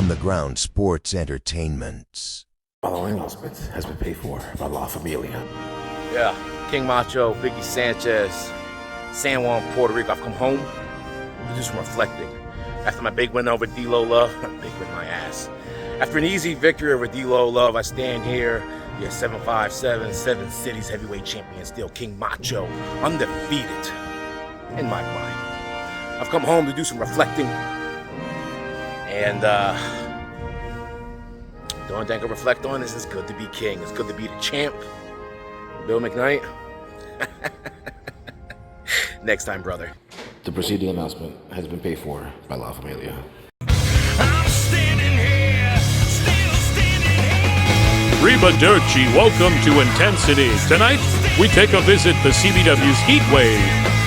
On the Ground Sports Entertainment. Following announcement has been paid for by La Familia. Yeah, King Macho, Biggie Sanchez, San Juan, Puerto Rico. I've come home to do some reflecting. After my big win over D-Lo Love, big win my ass. After an easy victory over D-Lo Love, I stand here, 7'5", 7 cities heavyweight champion, still King Macho, undefeated in my mind. I've come home to do some reflecting, and the only thing I can reflect on is it's good to be king. It's good to be the champ. Bill McKnight. Next time, brother. The preceding announcement has been paid for by La Familia. I'm standing here, still standing here. Reba Dirci, welcome to Intensity. Tonight, we take a visit to CBW's HEATWAVE,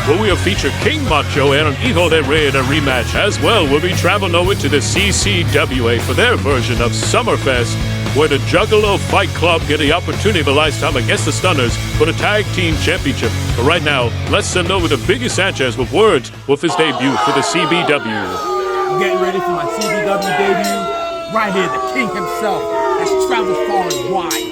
where we'll feature King Macho and Hijo in a rematch. As well, we'll be traveling over to the CCWA for their version of Summerfest, where the Juggalo Fight Club get the opportunity of a lifetime against the Stunners for the Tag Team Championship. But right now, let's send over to Biggie Sanchez with words with his debut for the CBW. I'm getting ready for my CBW debut. Right here, the king himself has traveled far and wide.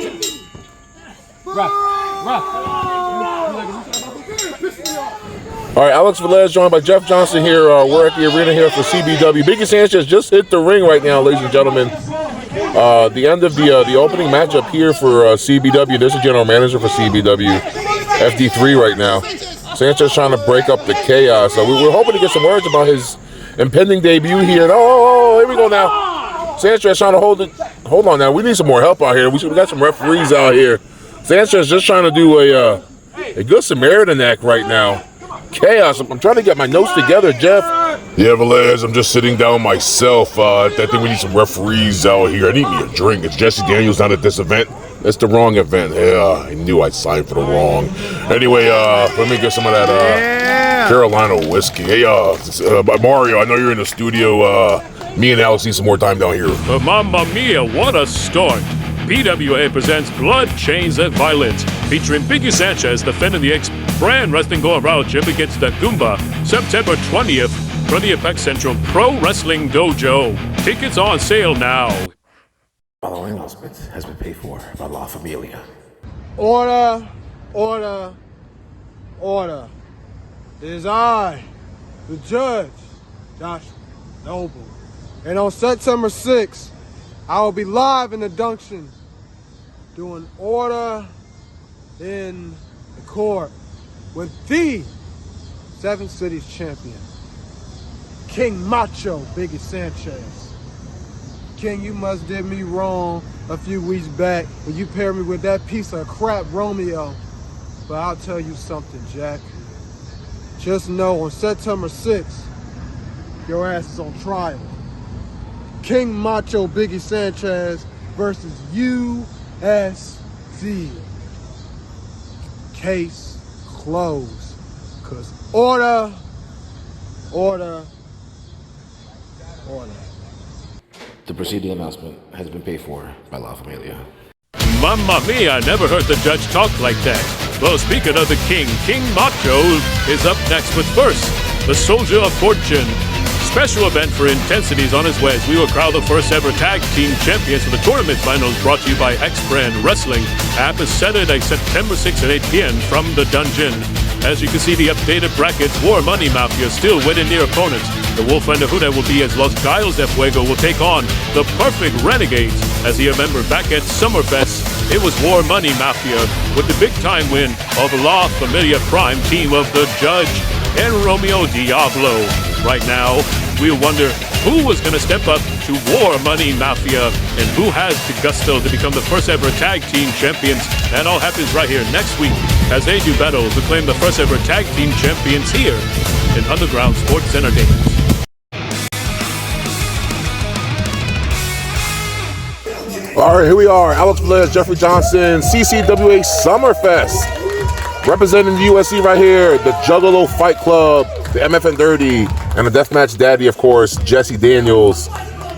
All right, Alex Velez joined by Jeff Johnson here. We're at the arena here for CBW. Biggie Sanchez just hit the ring right now, ladies and gentlemen. The end of the opening matchup here for CBW. There's a general manager for CBW, FD3 right now. Sanchez trying to break up the chaos. So we're hoping to get some words about his impending debut here. Oh, here we go now. Sanchez trying to hold it. Hold on now. We need some more help out here. We got some referees out here. Sanchez just trying to do a good Samaritan act right now. Chaos. I'm trying to get my notes together, Jeff. Yeah, Velez, I'm just sitting down myself. I think we need some referees out here. I need me a drink. It's Jesse Daniels not at this event. That's the wrong event. Yeah, I knew I'd signed for the wrong. Anyway, let me get some of that Carolina whiskey. Hey, Mario, I know you're in the studio. Me and Alex need some more time down here. Mamma mia, what a start. PWA presents Blood, Chains, and Violence, featuring Biggie Sanchez defending the ex-brand wrestling gold championship against the Goomba, September 20th, from the Apex Central Pro Wrestling Dojo. Tickets on sale now. Following announcement has been paid for by La Familia. Order, order, order. It is I, the judge, Josh Noble. And on September 6th, I will be live in the Dunction doing order in the court with the 7 Cities champion, King Macho Biggie Sanchez. King, you must did me wrong a few weeks back when you paired me with that piece of crap Romeo. But I'll tell you something, Jack. Just know on September 6th, your ass is on trial. King Macho Biggie Sanchez versus U.S.E. Case closed. Cause order. The preceding announcement has been paid for by La Familia. Mamma mia, I never heard the judge talk like that. Well, speaking of the king, King Macho is up next. But first, the Soldier of Fortune. Special event for Intensities on his way as we will crown the first ever tag team champions for the tournament finals, brought to you by X-Brand Wrestling. App is Saturday, September 6th at 8 p.m. from the Dungeon. As you can see, the updated brackets, War Money Mafia still winning their opponents. The Wolf and the Huda will be as Los Giles de Fuego will take on the Perfect Renegades. As you remember, back at Summerfest, it was War Money Mafia with the big-time win of La Familia Prime team of the Judge and Romeo Diablo. Right now, we'll wonder who was going to step up to War Money Mafia and who has the gusto to become the first ever tag team champions. That all happens right here next week as they do battle to claim the first ever tag team champions here in Underground Sports Entertainment. All right, here we are. Alex Velez, Jeffrey Johnson, CCWA Summerfest. Representing the U.S.E right here, the Juggalo Fight Club, the MFN 30, and the Deathmatch Daddy, of course, Jesse Daniels.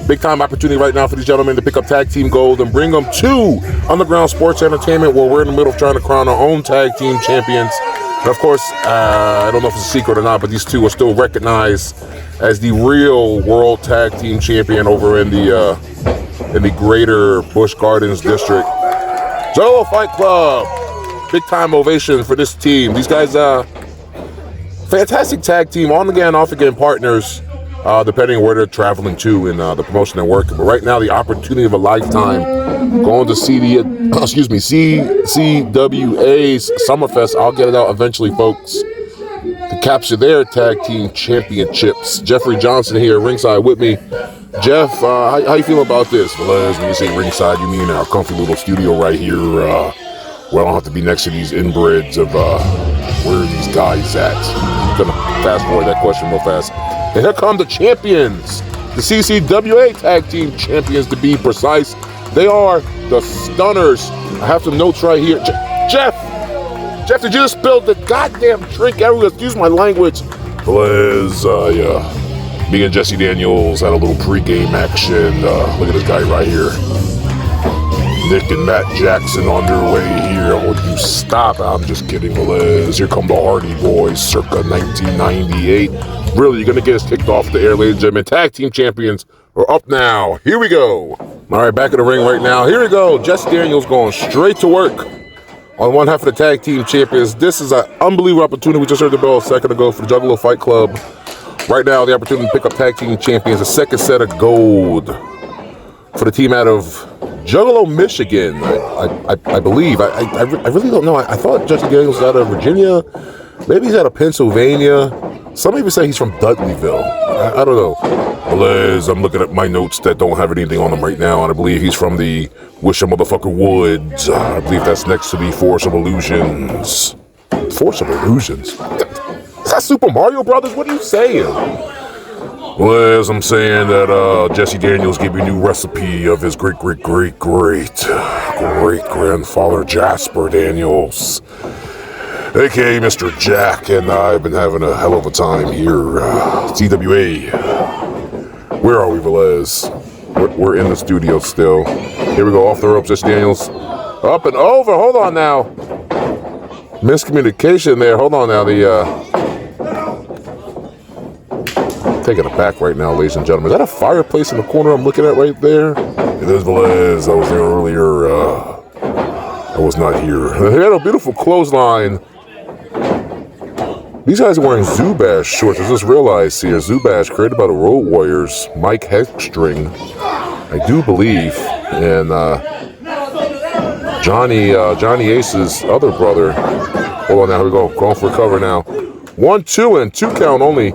Big time opportunity right now for these gentlemen to pick up tag team gold and bring them to Underground Sports Entertainment, where we're in the middle of trying to crown our own tag team champions. Of course, I don't know if it's a secret or not, but these two are still recognized as the real World Tag Team Champion over in the greater Busch Gardens district. Juggalo Fight Club. Big time ovation for this team. These guys, fantastic tag team, on again, off again partners, depending on where they're traveling to in the promotion they're working. But right now, the opportunity of a lifetime going to see the, CCWA SUMMERFEST. I'll get it out eventually, folks, to capture their tag team championships. Jeffrey Johnson here, ringside with me. Jeff, how you feel about this? Well, when you say ringside, you mean our comfy little studio right here, where I don't have to be next to these inbreds of where are these guys at? I'm gonna fast forward that question real fast. And here come the champions, the CCWA Tag Team Champions to be precise. They are the Stunners. I have some notes right here. Jeff, did you just spill the goddamn drink everywhere? Excuse my language. Blaze, me and Jesse Daniels had a little pregame action. Look at this guy right here. Nick and Matt Jackson on their way here. Oh, you stop. I'm just kidding, Blaze. Here come the Hardy Boys, circa 1998. Really, you're going to get us kicked off the air, ladies and gentlemen. Tag Team Champions are up now. Here we go. All right, back in the ring right now. Here we go. Jesse Daniels going straight to work on one half of the Tag Team Champions. This is an unbelievable opportunity. We just heard the bell a second ago for the Juggalo Fight Club. Right now, the opportunity to pick up Tag Team Champions, a second set of gold for the team out of Juggalo, Michigan, I believe. I really don't know. I thought Jesse Daniels was out of Virginia. Maybe he's out of Pennsylvania. Some even say he's from Dudleyville. I don't know. Blaze, I'm looking at my notes that don't have anything on them right now, and I believe he's from the Wish a Motherfucker Woods. I believe that's next to the Force of Illusions. Force of Illusions? Is that Super Mario Brothers? What are you saying? Well, as I'm saying that Jesse Daniels gave me a new recipe of his great-great-great-great-grandfather Jasper Daniels, a.k.a. Mr. Jack, and I've been having a hell of a time here. CWA. Where are we, Velez? We're in the studio still. Here we go, off the ropes, Jesse Daniels. Up and over, hold on now. Miscommunication there, hold on now. Taking it back right now, ladies and gentlemen. Is that a fireplace in the corner I'm looking at right there? It is, Velez. I was there earlier. I was not here. They had a beautiful clothesline. These guys are wearing Zubaz shorts. I just realized here, Zubaz created by the Road Warriors, Mike Heckstring, I do believe, and Johnny Ace's other brother. Hold on now, here we go. Going for a cover now. 1, 2, and 2 count only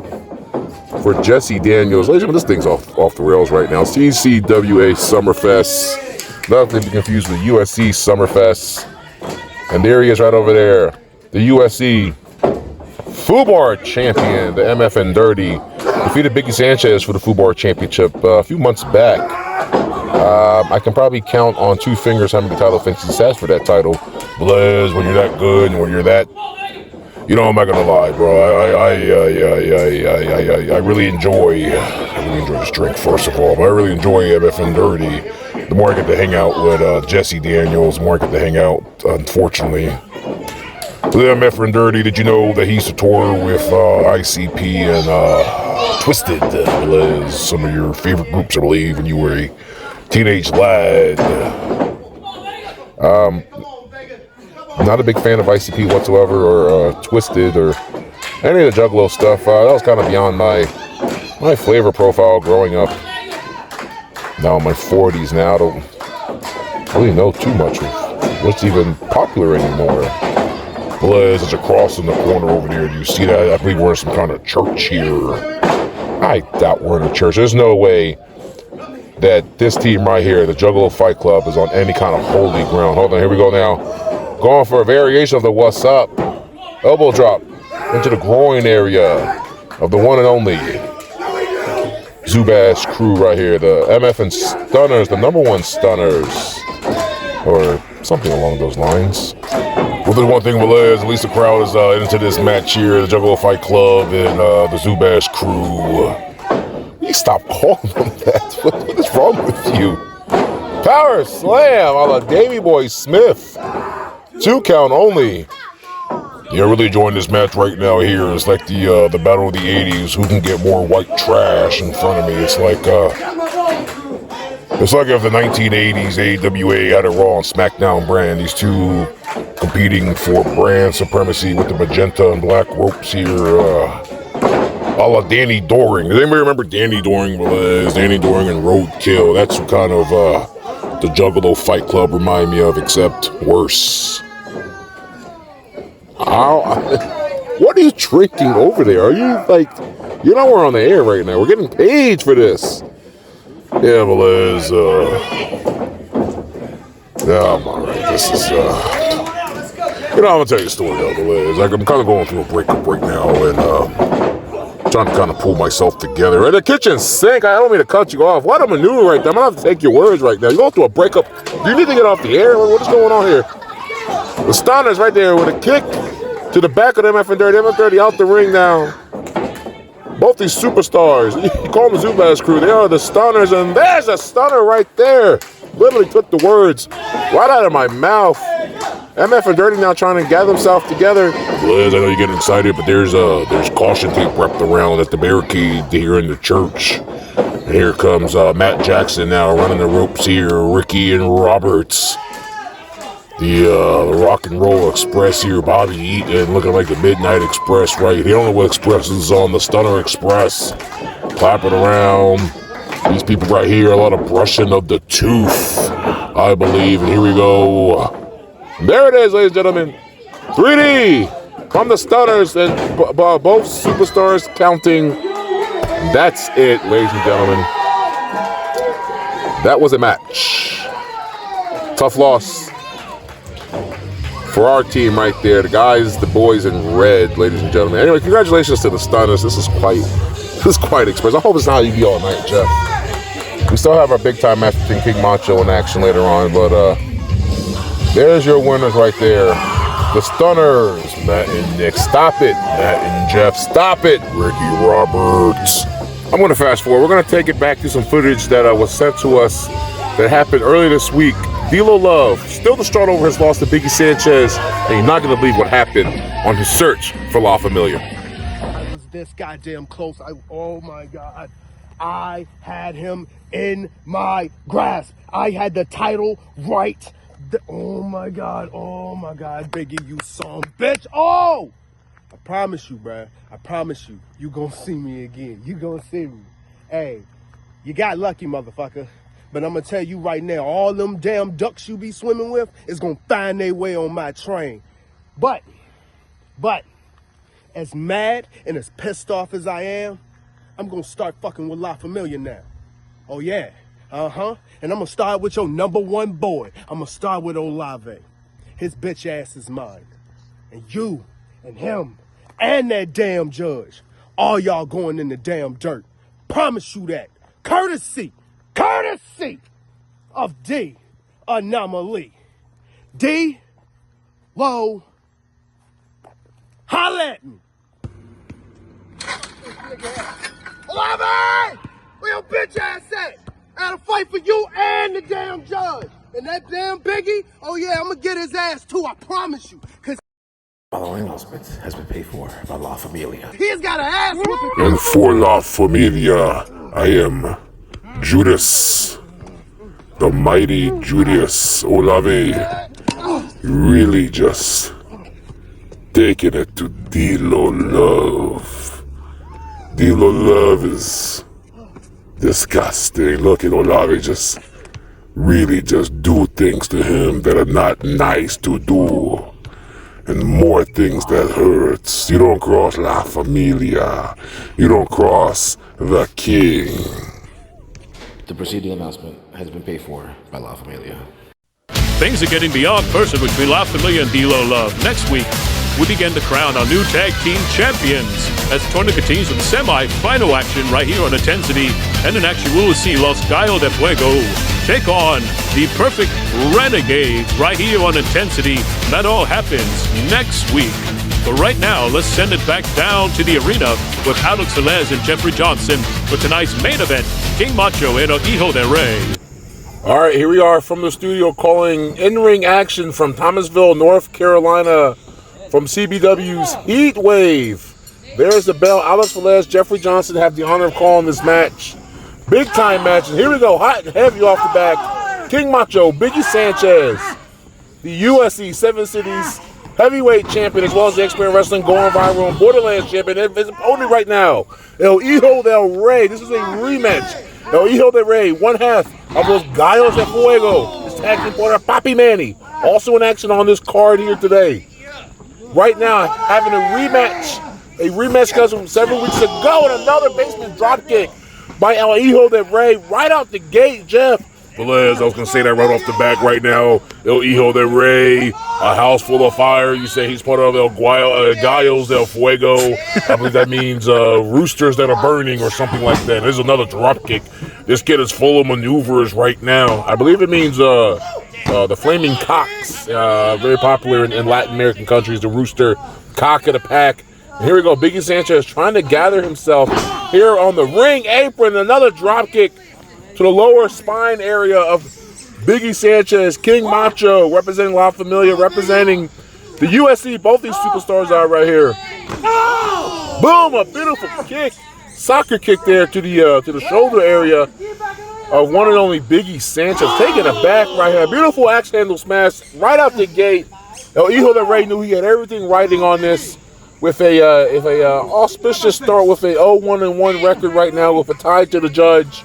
for Jesse Daniels. Ladies and gentlemen, this thing's off the rails right now. CCWA SUMMERFEST. Not to be confused with U.S.E. SUMMERFEST. And there he is right over there. The U.S.E. FUBAR champion, the MFN Dirty, defeated Biggie Sanchez for the FUBAR championship a few months back. I can probably count on 2 fingers how many title defenses he's had for that title. Blaze, when you're that good and when you're that, you know, I'm not gonna lie, bro. I really enjoy this drink, first of all, but I really enjoy MFN Dirty. The more I get to hang out with Jesse Daniels, the more I get to hang out, unfortunately. With MFN Dirty, did you know that he used to tour with ICP and Twisted, some of your favorite groups, I believe, when you were a teenage lad? Not a big fan of ICP whatsoever, or Twisted, or any of the Juggalo stuff. That was kind of beyond my flavor profile growing up. Now in my 40s now, I don't really know too much of what's even popular anymore. Blaze, there's a cross in the corner over there. Do you see that? I believe we're in some kind of church here. I doubt we're in a church. There's no way that this team right here, the Juggalo Fight Club, is on any kind of holy ground. Hold on, here we go now. Going for a variation of the what's up. Elbow drop into the groin area of the one and only Zubaz crew right here. The MF and Stunners, the #1 Stunners. Or something along those lines. Well, there's one thing with Les, at least the crowd is into this match here, the Juggalo Fight Club and the Zubaz crew. You stop calling them that. What is wrong with you? Power slam on the Davey Boy Smith. 2 count only Yeah, really enjoying this match right now here. It's like the battle of the 80s. Who can get more white trash in front of me? It's like if the 1980s AWA had a Raw and SmackDown brand. These two competing for brand supremacy with the magenta and black ropes here. A la Danny Doring. Does anybody remember Danny Doring? Danny Doring and Roadkill. That's what kind of the Juggalo Fight Club remind me of, except worse. What are you drinking over there? Are you like, you know we're on the air right now. We're getting paid for this. Yeah, Velez, yeah, I'm alright. This is, I'm gonna tell you a story though, Velez. Like, I'm kind of going through a breakup right now and, trying to kind of pull myself together. And the kitchen sink, I don't mean to cut you off. What a maneuver right there. I'm gonna have to take your words right now. You're going through a breakup. Do you need to get off the air? What is going on here? The Stunner's right there with a kick to the back of them MF30. MF30 out the ring now. Both these superstars, you call them the Zubaz crew, they are the Stunners, and there's a Stunner right there. Literally took the words right out of my mouth. MF and Dirty now trying to gather themselves together. Liz, I know you're getting excited, but there's caution tape wrapped around at the barricade here in the church. And here comes Matt Jackson now running the ropes here. Ricky and Roberts. The Rock and Roll Express here, Bobby Eaton looking like the Midnight Express right here. I don't know what express is on, the Stunner Express. Clapping around. These people right here, a lot of brushing of the tooth, I believe. And here we go. There it is, ladies and gentlemen. 3D from the Stunners and both superstars counting. That's it, ladies and gentlemen. That was a match. Tough loss for our team right there. The guys, the boys in red, ladies and gentlemen. Anyway, congratulations to the Stunners. This is quite expressive. I hope it's not how you be all night, Jeff. We still have our big time match between King Macho in action later on, but there's your winners right there. The Stunners, Matt and Nick. Stop it, Matt and Jeff. Stop it, Ricky Roberts. I'm going to fast forward. We're going to take it back to some footage that was sent to us that happened earlier this week. D-Lo Love, still distraught over his loss to Biggie Sanchez, and you're not going to believe what happened on his search for La Familia. I was this goddamn close. Oh my God. I had him in my grasp. I had the title right. Oh my God, Biggie, you son bitch. Oh! I promise you, bruh. I promise you, you gonna see me again. You gonna see me. Hey, you got lucky, motherfucker. But I'm gonna tell you right now, all them damn ducks you be swimming with is gonna find their way on my train. But, as mad and as pissed off as I am, I'm gonna start fucking with La Familia now. Oh yeah, and I'm gonna start with your number one boy. I'm gonna start with Olave. His bitch ass is mine. And you, and him, and that damn judge, all y'all going in the damn dirt. Promise you that. Courtesy of D Anomaly. D, Low, holla at me. Olave! Where your bitch ass at? I had a fight for you and the damn judge. And that damn Biggie, oh yeah, I'm gonna get his ass too, I promise you. Cause Following announcement has been paid for by La Familia. he's got an ass whooping. And for La Familia, I am Judas, the mighty Judas Olave. Really just taking it to D-Lo Love. D-Lo Love is disgusting. Look at Olave just really just do things to him that are not nice to do. And more things that hurts. You don't cross La Familia. You don't cross the king. The preceding announcement has been paid for by La Familia. Things are getting beyond personal between La Familia and D-Lo Love. Next week, we begin to crown our new tag team champions as the tournament continues with the semi-final action right here on Intensity. And in action, we will see Los Gallos de Fuego take on the Perfect Renegades right here on Intensity. That all happens next week. But right now, let's send it back down to the arena with Alex Velez and Jeffrey Johnson for tonight's main event, King Macho and Hijo de Rey. All right, here we are from the studio calling in-ring action from Thomasville, North Carolina. from CBW's HEATWAVE. There's the bell. Alex Velez, Jeffrey Johnson have the honor of calling this match. Big time match. And here we go, hot and heavy off the back. King Macho, Biggie Sanchez, the U.S.E. 7 Cities heavyweight champion, as well as the Experience Wrestling going viral and Borderlands champion. His opponent right now, El Hijo del Rey. This is a rematch. El Hijo del Rey, one half of Los Gallos de Fuego. His tag team partner, Papi Manny, also in action on this card here today. Right now, having a rematch scheduled several weeks ago, and another basement dropkick by El Hijo del Rey right out the gate, Jeff. Velez, I was going to say that right off the back right now. El Hijo del Rey, a house full of fire. You say he's part of Gallos del Fuego. I believe that means roosters that are burning or something like that. There's another drop kick. This kid is full of maneuvers right now. I believe it means the flaming cocks, very popular in Latin American countries, the rooster cock of the pack. And here we go, Biggie Sanchez trying to gather himself here on the ring apron. Another drop kick to the lower spine area of Biggie Sanchez. King Macho representing La Familia, representing the U.S.E. Both these superstars are right here. Boom, a beautiful kick. Soccer kick there to the shoulder area of one and only Biggie Sanchez. Taking it back right here. Beautiful axe handle smash right out the gate. El Hijo del Rey knew he had everything riding on this with a auspicious start with a 0-1-1 record right now with a tie to the judge.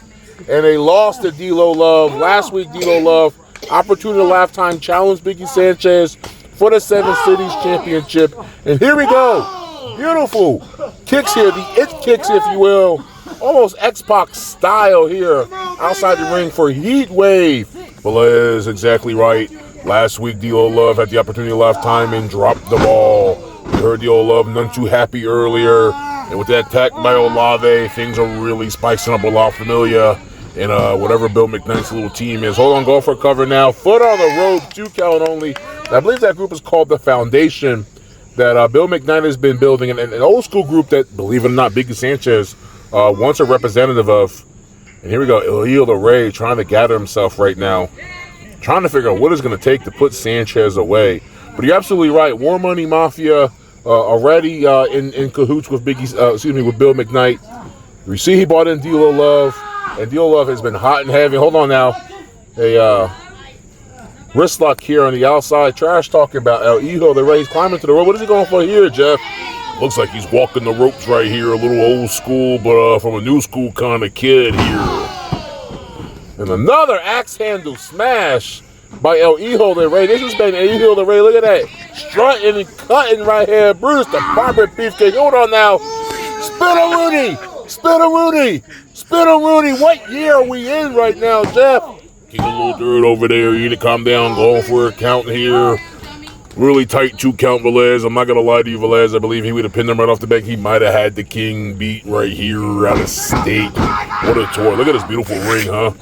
And they lost to D-Lo Love. Last week, D-Lo Love, opportunity to lifetime challenge Biggie Sanchez for the 7 Cities Championship. And here we go. Beautiful kicks here. The it kicks, if you will. Almost X-Pac style here outside the ring for HEATWAVE. Velez, exactly right. Last week, D-Lo Love had the opportunity to lifetime and dropped the ball. We heard D-Lo Love none too happy earlier. And with that attack by Olave, things are really spicing up with La Familia and whatever Bill McKnight's little team is. Hold on, go for cover now. Foot on the rope, 2 count only. I believe that group is called The Foundation that Bill McKnight has been building. An old school group that, believe it or not, Biggie Sanchez once a representative of. And here we go, El Hijo del Rey trying to gather himself right now. Trying to figure out what it's going to take to put Sanchez away. But you're absolutely right. War Money Mafia already in cahoots with with Bill McKnight. We see he brought in D-Lo Love, and D-Lo Love has been hot and heavy. Hold on now. A wrist lock here on the outside. Trash talking about El Hijo del Rey. He's climbing to the rope. What is he going for here, Jeff? Looks like he's walking the ropes right here. A little old school, but from a new school kind of kid here. And another axe handle smash by El Hijo del Rey. This has been El Hijo del Rey. Look at that. Strutting and cutting right here. Bruce the Barber Beefcake. Hold on now. Spin-a-Rooney. Spin-a-Rooney. Spin-a-Rooney. What year are we in right now, Jeff? King a little dirt over there. You need to calm down. Going for a count here. Really tight 2 count, Velez. I'm not going to lie to you, Velez. I believe he would have pinned him right off the back. He might have had the King beat right here out of state. What a tour. Look at this beautiful ring, huh?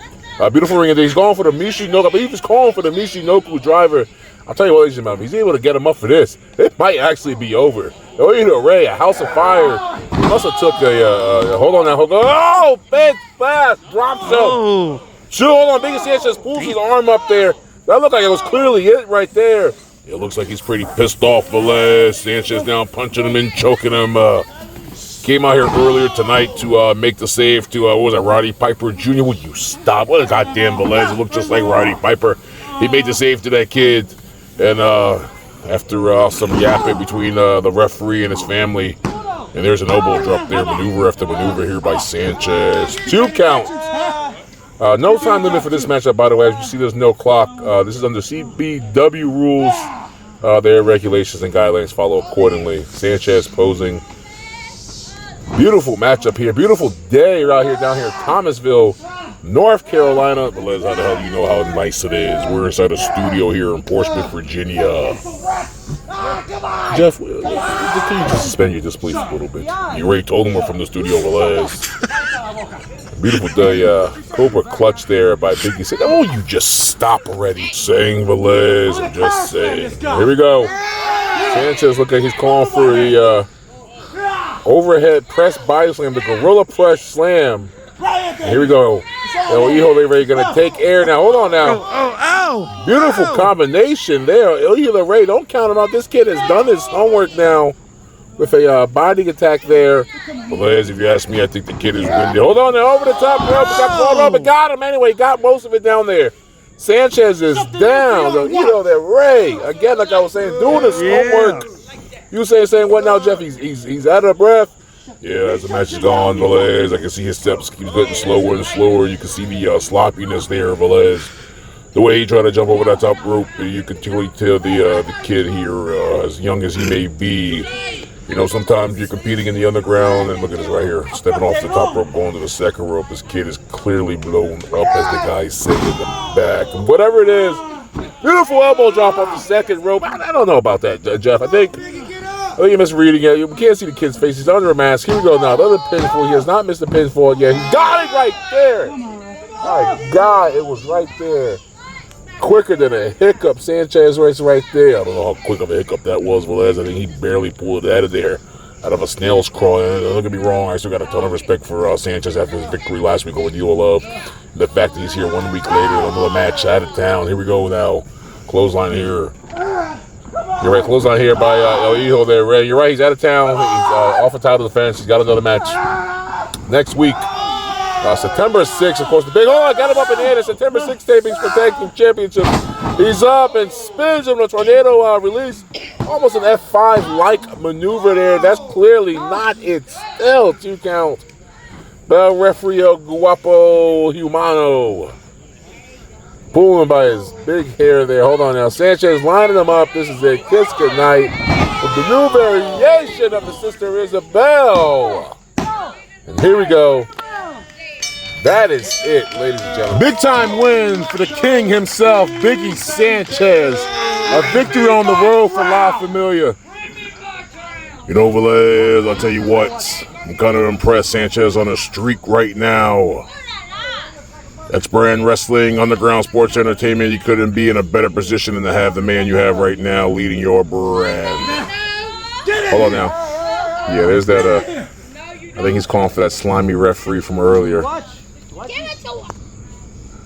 Beautiful ring. And he's going for the Michinoku. I believe he's calling for the Michinoku driver. I'll tell you what, ladies and gentlemen, he's able to get him up for this. It might actually be over. El Hijo del Rey, a house of fire. He also took hold on now. Oh, big splash. Drop zone. Hold on. Biggie Sanchez pulls his arm up there. That looked like it was clearly it right there. It looks like he's pretty pissed off, Velez. Sanchez down, punching him and choking him. Came out here earlier tonight to make the save to, what was that, Roddy Piper Jr.? Would you stop? What a goddamn Velez. It looked just like Roddy Piper. He made the save to that kid. And after some yapping between the referee and his family, and there's an elbow drop there, maneuver after maneuver here by Sanchez. 2 count. No time limit for this matchup, by the way. As you see, there's no clock. This is under CBW rules. Their regulations and guidelines follow accordingly. Sanchez posing. Beautiful matchup here. Beautiful day right here down here in Thomasville, North Carolina. Velez, how the hell do you know how nice it is? We're inside a studio here in Portsmouth, Virginia. Jeff, can you just suspend your disbelief a little bit? You already told him we're from the studio, Velez. Beautiful day. Cobra clutch there by Biggie. Said, "Oh, you just stop already." Saying Velez. I'm just saying. Here we go. Sanchez look like he's calling for the overhead press body slam, the gorilla press slam. And here we go. El Hijo del Rey gonna take air now. Hold on now. Beautiful combination there. Hijo Ray, don't count him out. This kid has done his homework now with a body attack there. Velez, if you ask me, I think the kid is windy. Hold on there, over the top rope. Got caught up, but got him anyway. Got most of it down there. Sanchez is down. Hijo Ray, again, like I was saying, doing his homework. You saying what now, Jeff? He's out of breath. Yeah, as the match is gone, Velez, I can see his steps keep getting slower and slower. You can see the sloppiness there, Velez. The way he tried to jump over that top rope, you could clearly tell the kid here, as young as he may be, you know, sometimes you're competing in the underground, and look at this right here, stepping off the top rope, going to the second rope. This kid is clearly blown up, as the guys say in the back. And whatever it is, beautiful elbow drop off the second rope. I don't know about that, Jeff. I think you're misreading it. You can't see the kid's face. He's under a mask. Here we go now. The other pinfall. He has not missed the pinfall yet. He got it right there. My God, it was right there. Quicker than a hiccup. Sanchez right there. I don't know how quick of a hiccup that was, Velez. I think he barely pulled it out of there, out of a snail's crawl. Don't get me wrong, I still got a ton of respect for Sanchez after his victory last week over DLO. The fact that he's here 1 week later, another match out of town. Here we go now. Clothesline here. You're right, clothesline here by Hijo there, Ray. You're right, he's out of town. He's off the title defense. He's got another match next week. September 6th, of course, the big, I got him up in the air. The September 6th tapings for Tag Team Championship. He's up and spins him. The tornado release. Almost an F5-like maneuver there. That's clearly not it. Still 2 count. Bell referee Guapo Humano. Pulling by his big hair there. Hold on now. Sanchez lining him up. This is a kiss goodnight with the new variation of the Sister Isabel. And here we go. That is it, ladies and gentlemen. Big time win for the king himself, Biggie Sanchez. A victory on the road for La Familia. You know, Velez, I'll tell you what, I'm kind of impressed. Sanchez on a streak right now. X-Brand Wrestling, Underground Sports Entertainment, you couldn't be in a better position than to have the man you have right now leading your brand. Hold on now. Yeah, there's that, I think he's calling for that slimy referee from earlier.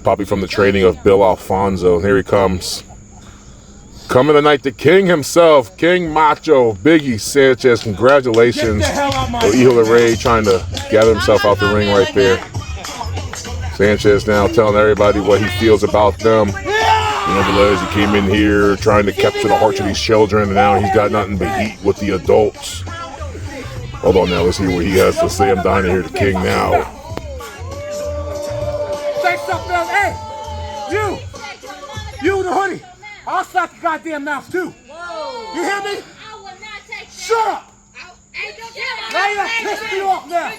Probably from the training of Bill Alfonso. Here he comes. Coming tonight, the king himself, King Macho, Biggie Sanchez. Congratulations. Hijo Ray trying to gather himself out the ring right there. Sanchez now telling everybody what he feels about them. You know, Velez, he came in here trying to capture the hearts of these children, and now he's got nothing but heat with the adults. Hold on now, let's hear what he has to say. I'm dying to hear the king now. Say something else. Hey, you the hoodie. I'll slap your goddamn mouth too. You hear me? Shut up. Now you're pissing me off now.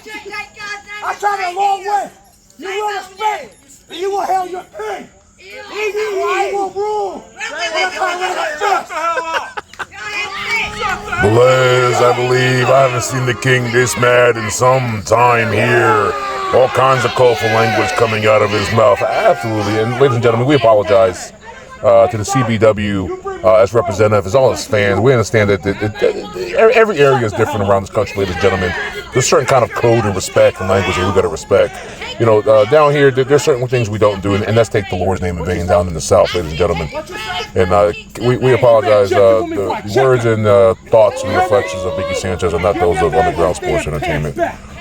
I traveled a long way. You will respect, and you will hail your king. He will rule. Velez, I believe I haven't seen the king this mad in some time here. All kinds of colorful language coming out of his mouth. Absolutely, and ladies and gentlemen, we apologize to the CBW as representative, as all his fans. We understand that every area is different around this country, ladies and gentlemen. There's certain kind of code and respect and language that we got to respect. You know, down here, there's certain things we don't do, and that's take the Lord's name in vain down in the South, ladies and gentlemen. And we apologize. The words and thoughts and reflections of Biggie Sanchez are not those of Underground Sports Entertainment,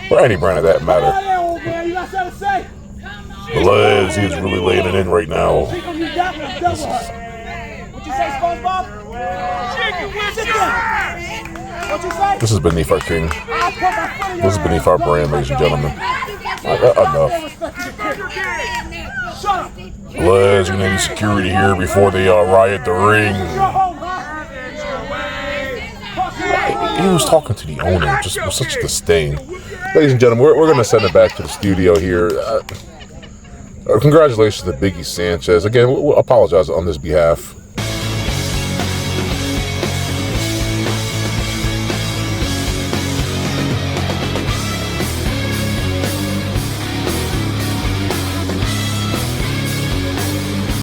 or any brand of that matter. Velez, he's really laying it in right now. This is beneath our king. This is beneath our brand, ladies and gentlemen. Enough. Velez, we need security here before they riot the ring. He was talking to the owner, just with such disdain. Ladies and gentlemen, we're going to send it back to the studio here. Congratulations to Biggie Sanchez. Again, we'll apologize on this behalf.